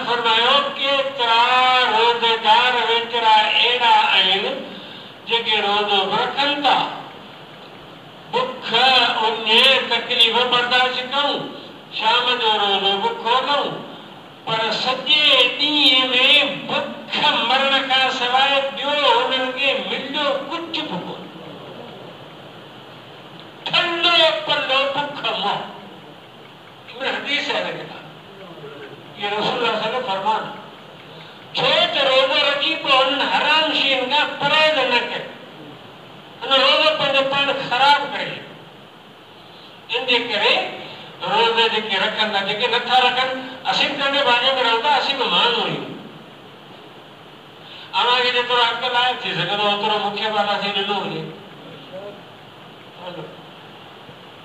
फरमायो केतरा रोज़ेदार वेतरा एड़ा आहिनि जेके रोज़ो रखनि था, बुख उन्हे तकलीफ़ बर्दाश्त करूं, शाम जो रोज़ो बुखो लऊं, पर सॼे ॾींहं में बुख मरण खां सवाइ ॿियो हुननि खे मिलियो कुझु बि कोन्हे। ठंडो पल्लो बुख मोह हदीस है लॻे ये रसूल अल्लाह फरमान छो त रोज़ो रखी पोइ हुननि हराम शयुनि खां परहेज़ न कयो, हुन रोज़ो पंहिंजो पाण ख़राब करे। इनजे करे रोज़े जेके रखनि था, जेके नथा रखनि, असीं बि नंढे बागे में रहूं था, असीं बि माण्हू आहियूं। अव्हांखे जेतिरो अक़ल आहे थी सघंदो ओतिरो मूंखे बि अलाह साईं ॾिनो हुजे।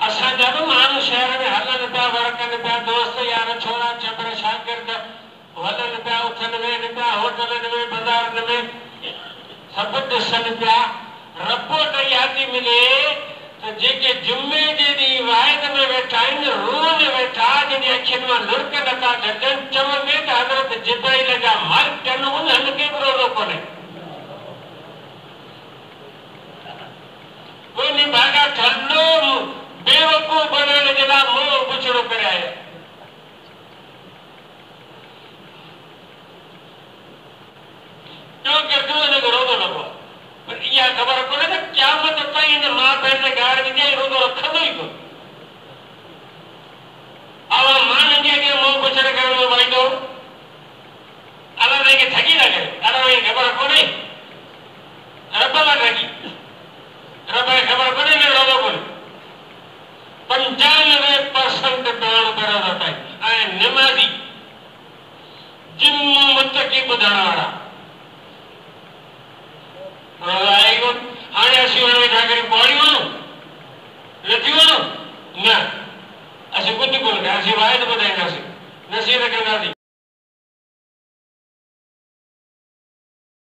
असांजा बि माण्हू शहर में हलनि पिया, वरकनि पिया, दोस्त यार छोरा चबर शागिर्द हलनि पिया, उथनि वेहनि पिया, होटलनि में बाज़ारनि में सभु ॾिसनि पिया। रिपोर्ट इहा थी मिले त जेके जुमे जे ॾींहुं वाहिद में वेठा आहिनि, रूह में वेठा, जंहिंजी अखियुनि मां लुड़क नथा छॾनि, चवंदे त हज़रत जिब्राइल जा मालिक आहिनि, उन्हनि खे बि रोज़ो कोन्हे। कोई भागा ठंडो बेवकूफ़ बनण जे लाइ मोह पुछड़ो करे आया। क्योंकि तूं हिनखे रोज़ो लॻो आहे, पर इहा ख़बर कोन्हे त क़यामत ताईं हिन माउ भेण जे गार विझे रोज़ो रखंदो ई कोन। अवां माण्हुनि जे अॻियां मोह पुछड़ करण में वाइदो अलाह ताईं खे ठगी था करे। अलाह ताईं ख़बर कोन्हे, रब लाइ ठगी, रब खे ख़बर कोन्हे कि रोज़ो कोन्हे। 95% माण्हू बराबरि पाई ऐं निमाज़ी जिम मुतक़ी ॿुधण वारा रोज़ो आहे ई कोन। हाणे असीं हुन में छा करियूं, पढ़ी वञूं, नथी वञूं, न असीं कुझु कोन कयूं, असीं वाहिद ॿुधाईंदासीं, नसीहत कंदासीं।